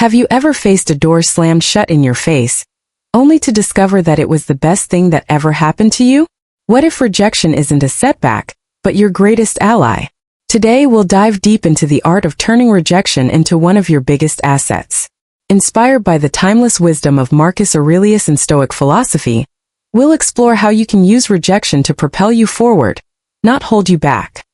Have you ever faced a door slammed shut in your face, only to discover that it was the best thing that ever happened to you? What if rejection isn't a setback, but your greatest ally? Today we'll dive deep into the art of turning rejection into one of your biggest assets. Inspired by the timeless wisdom of Marcus Aurelius and Stoic philosophy, we'll explore how you can use rejection to propel you forward, not hold you back.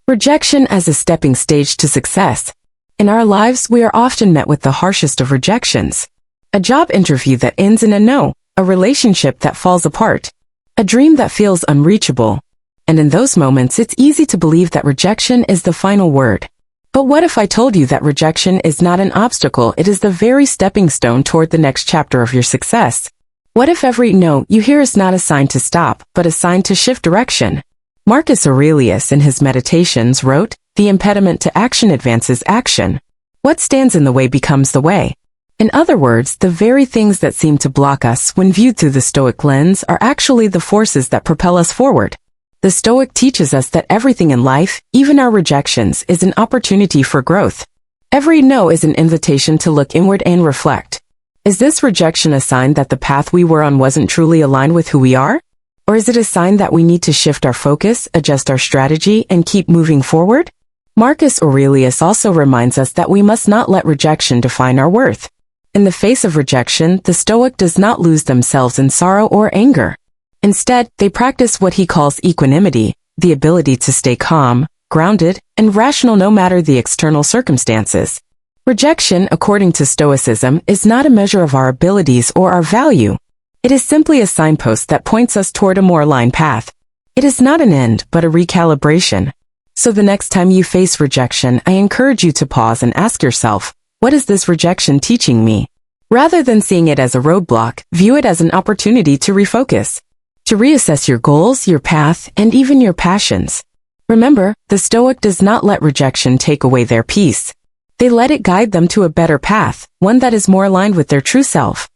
Rejection as a stepping stage to success. In our lives, we are often met with the harshest of rejections. A job interview that ends in a no, a relationship that falls apart, a dream that feels unreachable. And in those moments, it's easy to believe that rejection is the final word. But what if I told you that rejection is not an obstacle, it is the very stepping stone toward the next chapter of your success? What if every no you hear is not a sign to stop, but a sign to shift direction? Marcus Aurelius in his Meditations wrote, "The impediment to action advances action. What stands in the way becomes the way." In other words, the very things that seem to block us when viewed through the Stoic lens are actually the forces that propel us forward. The Stoic teaches us that everything in life, even our rejections, is an opportunity for growth. Every no is an invitation to look inward and reflect. Is this rejection a sign that the path we were on wasn't truly aligned with who we are? Or is it a sign that we need to shift our focus, adjust our strategy, and keep moving forward? Marcus Aurelius also reminds us that we must not let rejection define our worth. In the face of rejection, the Stoic does not lose themselves in sorrow or anger. Instead, they practice what he calls equanimity, the ability to stay calm, grounded, and rational no matter the external circumstances. Rejection, according to Stoicism, is not a measure of our abilities or our value. It is simply a signpost that points us toward a more aligned path. It is not an end, but a recalibration. So the next time you face rejection, I encourage you to pause and ask yourself, what is this rejection teaching me? Rather than seeing it as a roadblock, view it as an opportunity to refocus, to reassess your goals, your path, and even your passions. Remember, the Stoic does not let rejection take away their peace. They let it guide them to a better path, one that is more aligned with their true self.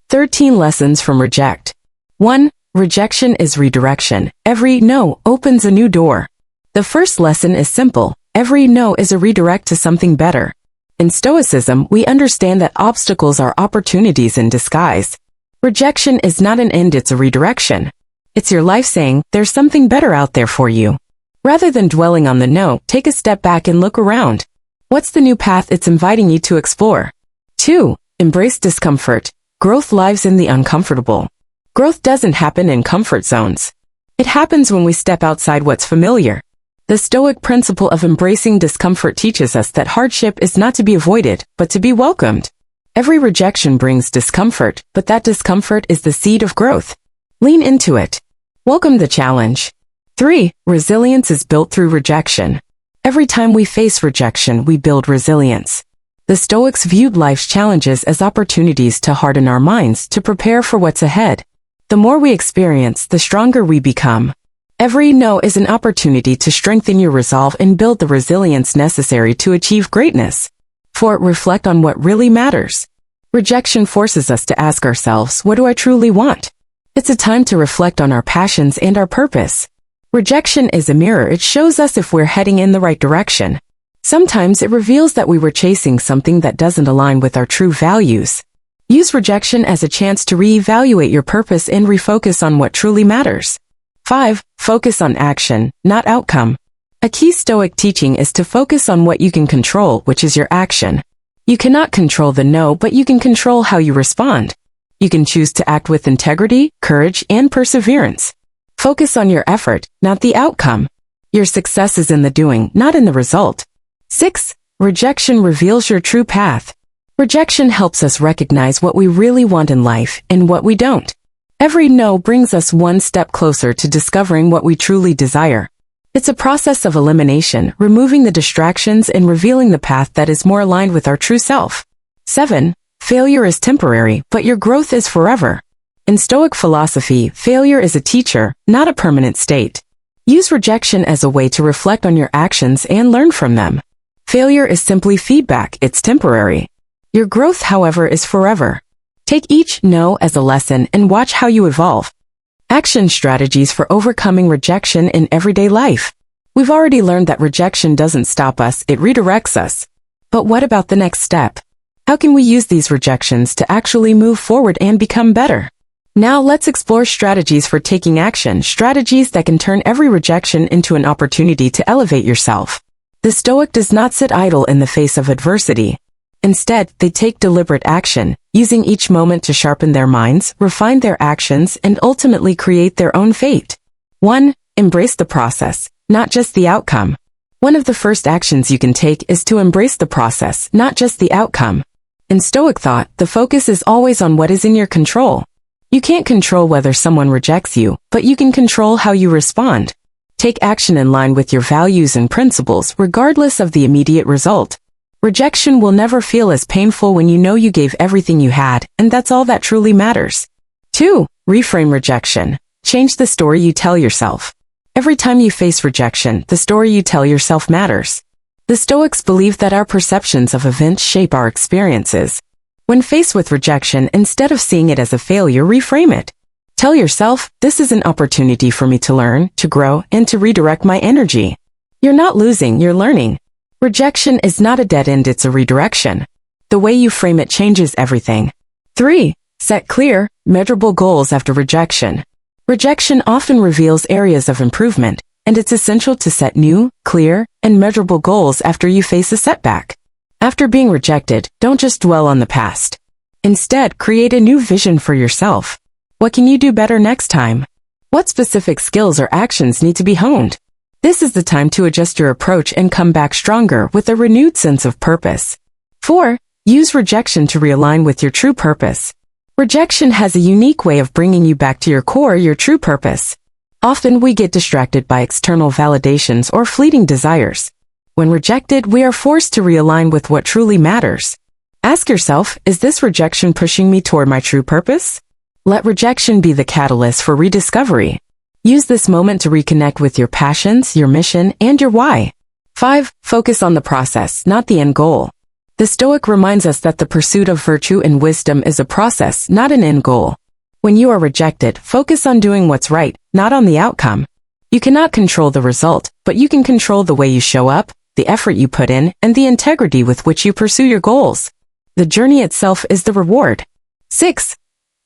13 lessons from Reject. 1. Rejection is redirection. Every no opens a new door. The first lesson is simple. Every no is a redirect to something better. In Stoicism, we understand that obstacles are opportunities in disguise. Rejection is not an end, it's a redirection. It's your life saying, there's something better out there for you. Rather than dwelling on the no, take a step back and look around. What's the new path it's inviting you to explore? 2. Embrace discomfort. Growth lives in the uncomfortable. Growth doesn't happen in comfort zones. It happens when we step outside what's familiar. The Stoic principle of embracing discomfort teaches us that hardship is not to be avoided, but to be welcomed. Every rejection brings discomfort, but that discomfort is the seed of growth. Lean into it. Welcome the challenge. 3. Resilience is built through rejection. Every time we face rejection, we build resilience. The Stoics viewed life's challenges as opportunities to harden our minds, to prepare for what's ahead. The more we experience, the stronger we become. Every no is an opportunity to strengthen your resolve and build the resilience necessary to achieve greatness. 4. Reflect on what really matters. Rejection forces us to ask ourselves, what do I truly want? It's a time to reflect on our passions and our purpose. Rejection is a mirror. It shows us if we're heading in the right direction. Sometimes it reveals that we were chasing something that doesn't align with our true values. Use rejection as a chance to reevaluate your purpose and refocus on what truly matters. 5. Focus on action, not outcome. A key Stoic teaching is to focus on what you can control, which is your action. You cannot control the no, but you can control how you respond. You can choose to act with integrity, courage, and perseverance. Focus on your effort, not the outcome. Your success is in the doing, not in the result. 6. Rejection reveals your true path. Rejection helps us recognize what we really want in life and what we don't. Every no brings us one step closer to discovering what we truly desire. It's a process of elimination, removing the distractions and revealing the path that is more aligned with our true self. 7. Failure is temporary, but your growth is forever. In Stoic philosophy, failure is a teacher, not a permanent state. Use rejection as a way to reflect on your actions and learn from them. Failure is simply feedback, it's temporary. Your growth, however, is forever. Take each no as a lesson and watch how you evolve. Action strategies for overcoming rejection in everyday life. We've already learned that rejection doesn't stop us, it redirects us. But what about the next step? How How can we use these rejections to actually move forward and become better? Now let's explore strategies for taking action, strategies that can turn every rejection into an opportunity to elevate yourself. The Stoic does not sit idle in the face of adversity. Instead, they take deliberate action, using each moment to sharpen their minds, refine their actions, and ultimately create their own fate. 1. Embrace the process, not just the outcome. One of the first actions you can take is to embrace the process, not just the outcome. In Stoic thought, the focus is always on what is in your control. You can't control whether someone rejects you, but you can control how you respond. Take action in line with your values and principles, regardless of the immediate result. Rejection will never feel as painful when you know you gave everything you had, and that's all that truly matters. 2. Reframe rejection. Change the story you tell yourself. Every time you face rejection, the story you tell yourself matters. The Stoics believe that our perceptions of events shape our experiences. When faced with rejection, instead of seeing it as a failure, reframe it. Tell yourself, this is an opportunity for me to learn, to grow, and to redirect my energy. You're not losing, you're learning. Rejection is not a dead end, it's a redirection. The way you frame it changes everything. 3. Set clear, measurable goals after rejection. Rejection often reveals areas of improvement, and it's essential to set new, clear, and measurable goals after you face a setback. After being rejected, don't just dwell on the past. Instead, create a new vision for yourself. What can you do better next time? What specific skills or actions need to be honed? This is the time to adjust your approach and come back stronger with a renewed sense of purpose. 4. Use rejection to realign with your true purpose. Rejection has a unique way of bringing you back to your core, your true purpose. Often we get distracted by external validations or fleeting desires. When rejected, we are forced to realign with what truly matters. Ask yourself, is this rejection pushing me toward my true purpose? Let rejection be the catalyst for rediscovery. Use this moment to reconnect with your passions, your mission, and your why. 5. Focus on the process, not the end goal. The Stoic reminds us that the pursuit of virtue and wisdom is a process, not an end goal. When you are rejected, focus on doing what's right, not on the outcome. You cannot control the result, but you can control the way you show up, the effort you put in, and the integrity with which you pursue your goals. The journey itself is the reward. 6.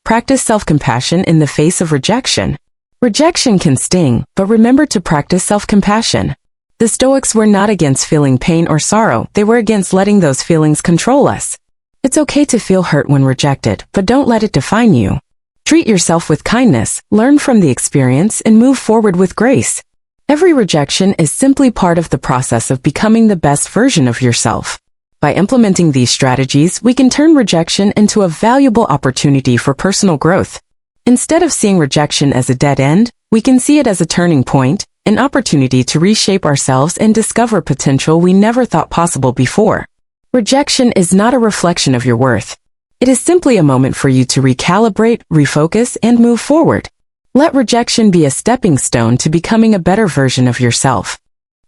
Practice self-compassion in the face of rejection. Rejection can sting, but remember to practice self-compassion. The Stoics were not against feeling pain or sorrow, they were against letting those feelings control us. It's okay to feel hurt when rejected, but don't let it define you. Treat yourself with kindness, learn from the experience, and move forward with grace. Every rejection is simply part of the process of becoming the best version of yourself. By implementing these strategies, we can turn rejection into a valuable opportunity for personal growth. Instead of seeing rejection as a dead end, we can see it as a turning point, an opportunity to reshape ourselves and discover potential we never thought possible before. Rejection is not a reflection of your worth. It is simply a moment for you to recalibrate, refocus, and move forward. Let rejection be a stepping stone to becoming a better version of yourself.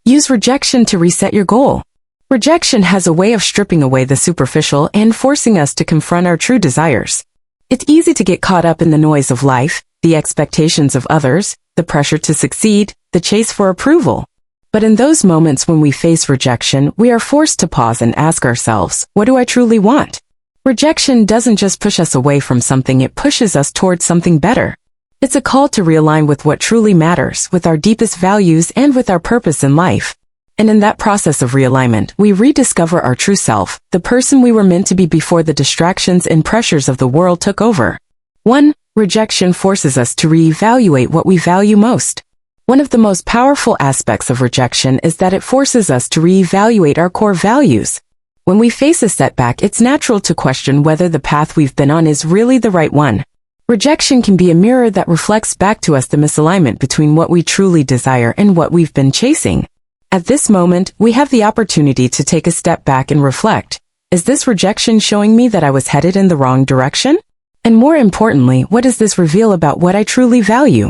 Use rejection to reset your goal. Rejection has a way of stripping away the superficial and forcing us to confront our true desires. It's easy to get caught up in the noise of life, the expectations of others, the pressure to succeed, the chase for approval. But in those moments when we face rejection, we are forced to pause and ask ourselves, what do I truly want? Rejection doesn't just push us away from something, it pushes us towards something better. It's a call to realign with what truly matters, with our deepest values and with our purpose in life. And in that process of realignment, we rediscover our true self, the person we were meant to be before the distractions and pressures of the world took over. 1. Rejection forces us to reevaluate what we value most. One of the most powerful aspects of rejection is that it forces us to reevaluate our core values. When we face a setback, it's natural to question whether the path we've been on is really the right one. Rejection can be a mirror that reflects back to us the misalignment between what we truly desire and what we've been chasing. At this moment, we have the opportunity to take a step back and reflect. Is this rejection showing me that I was headed in the wrong direction? And more importantly, what does this reveal about what I truly value?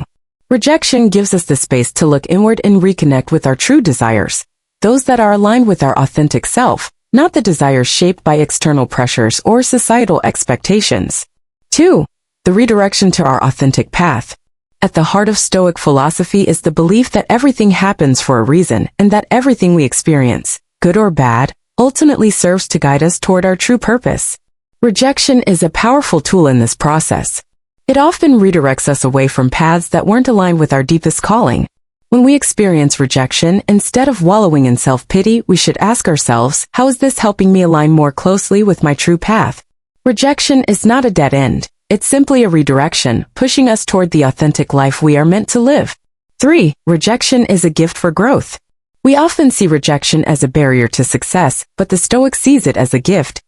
Rejection gives us the space to look inward and reconnect with our true desires, those that are aligned with our authentic self, not the desires shaped by external pressures or societal expectations. 2. The redirection to our authentic path. At the heart of Stoic philosophy is the belief that everything happens for a reason and that everything we experience, good or bad, ultimately serves to guide us toward our true purpose. Rejection is a powerful tool in this process. It often redirects us away from paths that weren't aligned with our deepest calling. When we experience rejection, instead of wallowing in self-pity, we should ask ourselves, how is this helping me align more closely with my true path? Rejection is not a dead end. It's simply a redirection, pushing us toward the authentic life we are meant to live. 3. Rejection is a gift for growth. We often see rejection as a barrier to success, but the Stoic sees it as a gift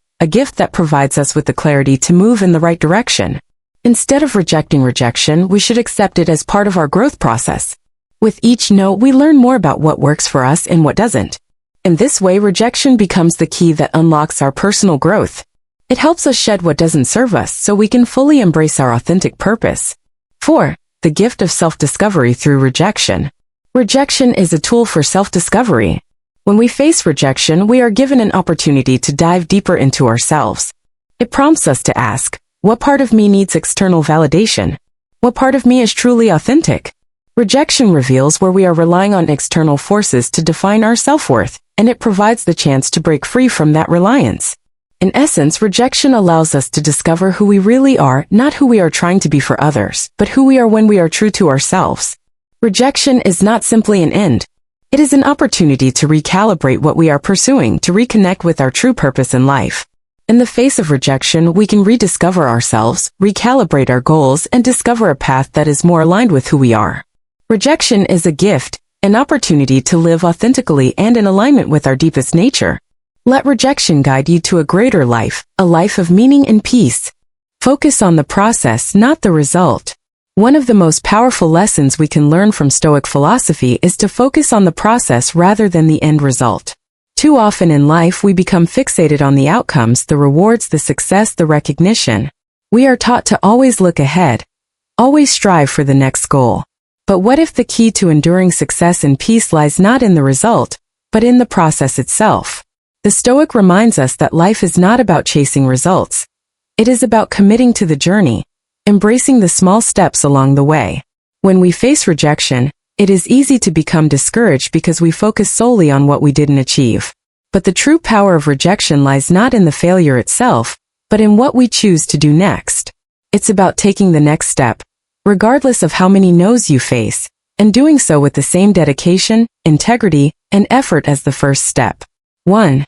that provides us with the clarity to move in the right direction. Instead of rejecting rejection, we should accept it as part of our growth process. With each no, we learn more about what works for us and what doesn't. In this way, rejection becomes the key that unlocks our personal growth. It helps us shed what doesn't serve us so we can fully embrace our authentic purpose. 4. The gift of self-discovery through rejection. Rejection is a tool for self-discovery. When we face rejection, we are given an opportunity to dive deeper into ourselves. It prompts us to ask, what part of me needs external validation? What part of me is truly authentic? Rejection reveals where we are relying on external forces to define our self-worth, and it provides the chance to break free from that reliance. In essence, rejection allows us to discover who we really are, not who we are trying to be for others, but who we are when we are true to ourselves. Rejection is not simply an end. It is an opportunity to recalibrate what we are pursuing, to reconnect with our true purpose in life. In the face of rejection, we can rediscover ourselves, recalibrate our goals, and discover a path that is more aligned with who we are. Rejection is a gift, an opportunity to live authentically and in alignment with our deepest nature. Let rejection guide you to a greater life, a life of meaning and peace. Focus on the process, not the result. One of the most powerful lessons we can learn from Stoic philosophy is to focus on the process rather than the end result. Too often in life we become fixated on the outcomes, the rewards, the success, the recognition. We are taught to always look ahead, always strive for the next goal. But what if the key to enduring success and peace lies not in the result, but in the process itself? The Stoic reminds us that life is not about chasing results. It is about committing to the journey, embracing the small steps along the way. When we face rejection, it is easy to become discouraged because we focus solely on what we didn't achieve. But the true power of rejection lies not in the failure itself, but in what we choose to do next. It's about taking the next step, regardless of how many no's you face, and doing so with the same dedication, integrity, and effort as the first step. 1.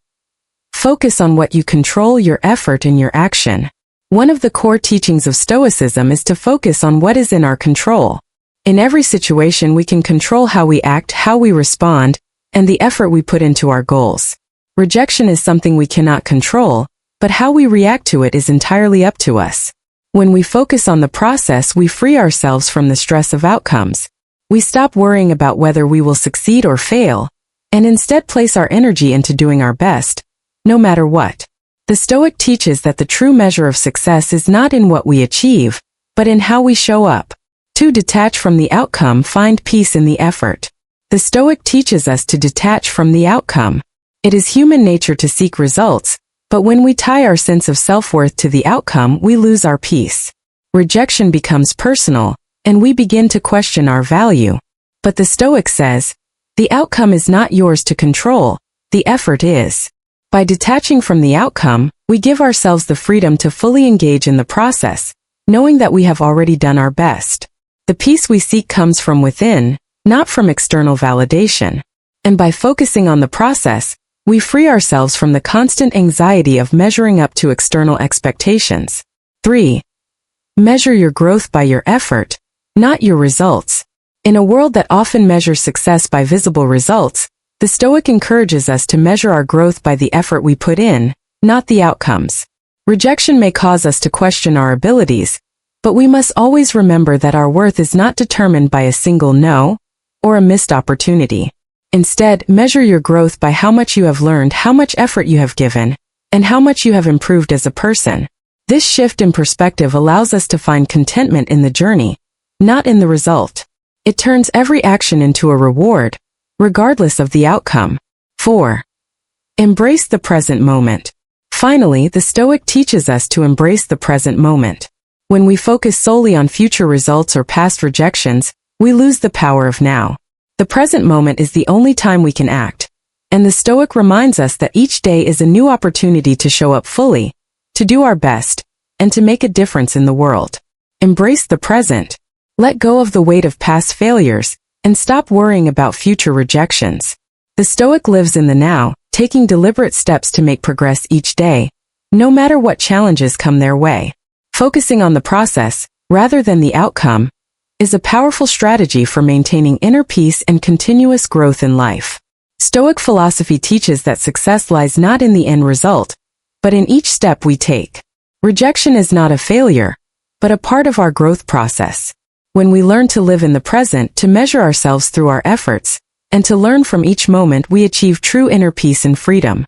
Focus on what you control, your effort and your action. One of the core teachings of Stoicism is to focus on what is in our control. In every situation we can control how we act, how we respond, and the effort we put into our goals. Rejection is something we cannot control, but how we react to it is entirely up to us. When we focus on the process, we free ourselves from the stress of outcomes. We stop worrying about whether we will succeed or fail, and instead place our energy into doing our best, no matter what. The Stoic teaches that the true measure of success is not in what we achieve, but in how we show up. To detach from the outcome, find peace in the effort. The Stoic teaches us to detach from the outcome. It is human nature to seek results, but when we tie our sense of self-worth to the outcome, we lose our peace. Rejection becomes personal, and we begin to question our value. But the Stoic says, the outcome is not yours to control, the effort is. By detaching from the outcome, we give ourselves the freedom to fully engage in the process, knowing that we have already done our best. The peace we seek comes from within, not from external validation. And by focusing on the process, we free ourselves from the constant anxiety of measuring up to external expectations. 3. Measure your growth by your effort, not your results. In a world that often measures success by visible results, the Stoic encourages us to measure our growth by the effort we put in, not the outcomes. Rejection may cause us to question our abilities, but we must always remember that our worth is not determined by a single no or a missed opportunity. Instead, measure your growth by how much you have learned, how much effort you have given, and how much you have improved as a person. This shift in perspective allows us to find contentment in the journey, not in the result. It turns every action into a reward, regardless of the outcome. 4. Embrace the present moment. Finally, the Stoic teaches us to embrace the present moment. When we focus solely on future results or past rejections, we lose the power of now. The present moment is the only time we can act, and the Stoic reminds us that each day is a new opportunity to show up fully, to do our best, and to make a difference in the world. Embrace the present. Let go of the weight of past failures, and stop worrying about future rejections. The Stoic lives in the now, taking deliberate steps to make progress each day, no matter what challenges come their way. Focusing on the process, rather than the outcome, is a powerful strategy for maintaining inner peace and continuous growth in life. Stoic philosophy teaches that success lies not in the end result, but in each step we take. Rejection is not a failure, but a part of our growth process. When we learn to live in the present, to measure ourselves through our efforts, and to learn from each moment, we achieve true inner peace and freedom.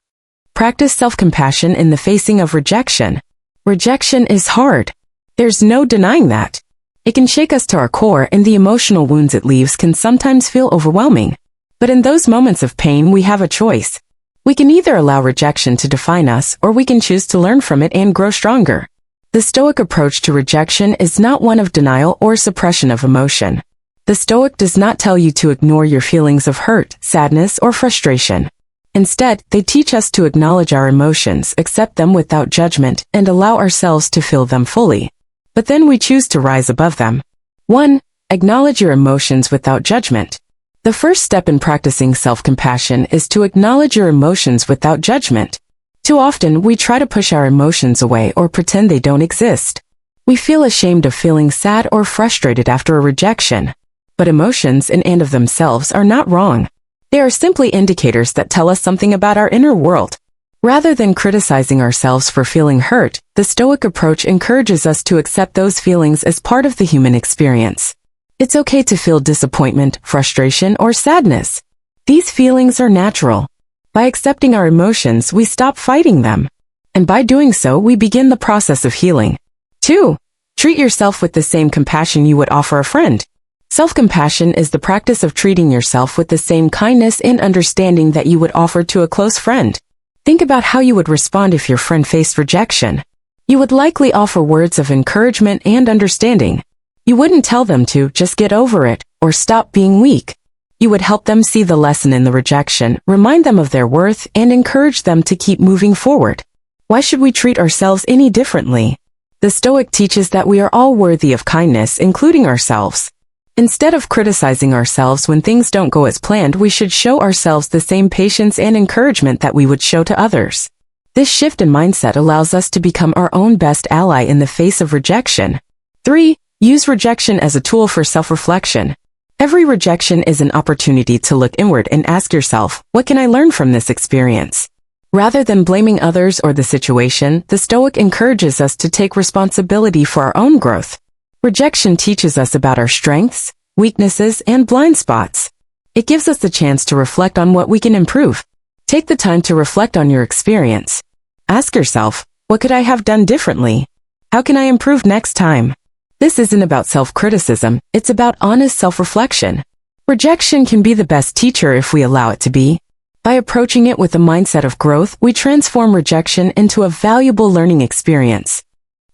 Practice self-compassion in the facing of rejection. Rejection is hard. There's no denying that. It can shake us to our core, and the emotional wounds it leaves can sometimes feel overwhelming. But in those moments of pain, we have a choice. We can either allow rejection to define us, or we can choose to learn from it and grow stronger. The Stoic approach to rejection is not one of denial or suppression of emotion. The Stoic does not tell you to ignore your feelings of hurt, sadness, or frustration. Instead, they teach us to acknowledge our emotions, accept them without judgment, and allow ourselves to feel them fully. But then we choose to rise above them. 1. Acknowledge your emotions without judgment. The first step in practicing self-compassion is to acknowledge your emotions without judgment. Too often, we try to push our emotions away or pretend they don't exist. We feel ashamed of feeling sad or frustrated after a rejection. But emotions in and of themselves are not wrong. They are simply indicators that tell us something about our inner world. Rather than criticizing ourselves for feeling hurt, the Stoic approach encourages us to accept those feelings as part of the human experience. It's okay to feel disappointment, frustration, or sadness. These feelings are natural. By accepting our emotions, we stop fighting them. And by doing so, we begin the process of healing. 2. Treat yourself with the same compassion you would offer a friend. Self-compassion is the practice of treating yourself with the same kindness and understanding that you would offer to a close friend. Think about how you would respond if your friend faced rejection. You would likely offer words of encouragement and understanding. You wouldn't tell them to just get over it or stop being weak. You would help them see the lesson in the rejection, remind them of their worth, and encourage them to keep moving forward. Why should we treat ourselves any differently? The Stoic teaches that we are all worthy of kindness, including ourselves. Instead of criticizing ourselves when things don't go as planned, we should show ourselves the same patience and encouragement that we would show to others. This shift in mindset allows us to become our own best ally in the face of rejection. 3. Use rejection as a tool for self-reflection. Every rejection is an opportunity to look inward and ask yourself, what can I learn from this experience? Rather than blaming others or the situation, the Stoic encourages us to take responsibility for our own growth. Rejection teaches us about our strengths, weaknesses, and blind spots. It gives us the chance to reflect on what we can improve. Take the time to reflect on your experience. Ask yourself, what could I have done differently? How can I improve next time? This isn't about self-criticism, it's about honest self-reflection. Rejection can be the best teacher if we allow it to be. By approaching it with a mindset of growth, we transform rejection into a valuable learning experience.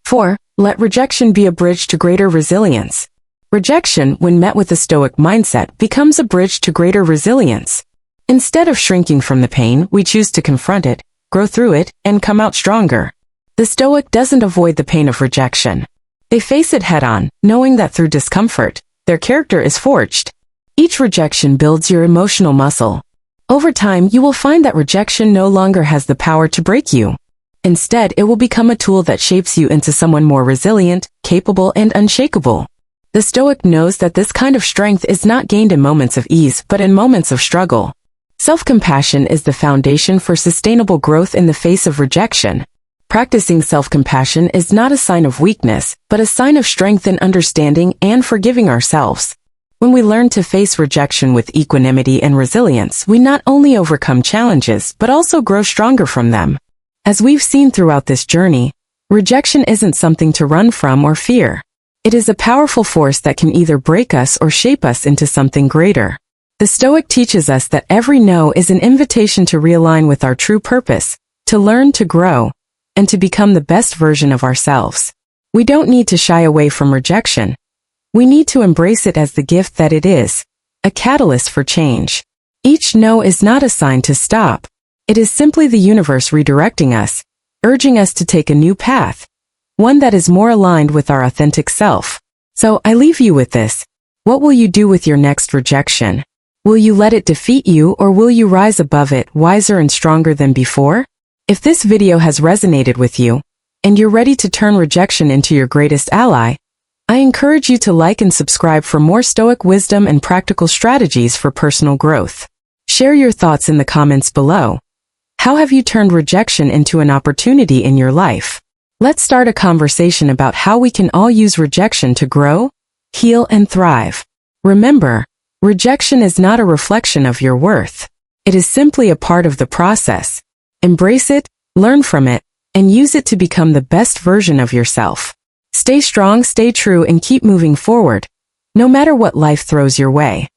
4. Let rejection be a bridge to greater resilience. Rejection, when met with a Stoic mindset, becomes a bridge to greater resilience. Instead of shrinking from the pain, we choose to confront it, grow through it, and come out stronger. The Stoic doesn't avoid the pain of rejection. They face it head-on, knowing that through discomfort, their character is forged. Each rejection builds your emotional muscle. Over time, you will find that rejection no longer has the power to break you. Instead, it will become a tool that shapes you into someone more resilient, capable, and unshakable. The Stoic knows that this kind of strength is not gained in moments of ease, but in moments of struggle. Self-compassion is the foundation for sustainable growth in the face of rejection. Practicing self-compassion is not a sign of weakness, but a sign of strength in understanding and forgiving ourselves. When we learn to face rejection with equanimity and resilience, we not only overcome challenges, but also grow stronger from them. As we've seen throughout this journey, rejection isn't something to run from or fear. It is a powerful force that can either break us or shape us into something greater. The Stoic teaches us that every no is an invitation to realign with our true purpose, to learn, to grow, and to become the best version of ourselves. We don't need to shy away from rejection. We need to embrace it as the gift that it is, a catalyst for change. Each no is not a sign to stop. It is simply the universe redirecting us, urging us to take a new path, one that is more aligned with our authentic self. So I leave you with this. What will you do with your next rejection? Will you let it defeat you, or will you rise above it, wiser and stronger than before? If this video has resonated with you, and you're ready to turn rejection into your greatest ally, I encourage you to like and subscribe for more Stoic wisdom and practical strategies for personal growth. Share your thoughts in the comments below. How have you turned rejection into an opportunity in your life? Let's start a conversation about how we can all use rejection to grow, heal, and thrive. Remember, rejection is not a reflection of your worth. It is simply a part of the process. Embrace it, learn from it, and use it to become the best version of yourself. Stay strong, stay true, and keep moving forward, no matter what life throws your way.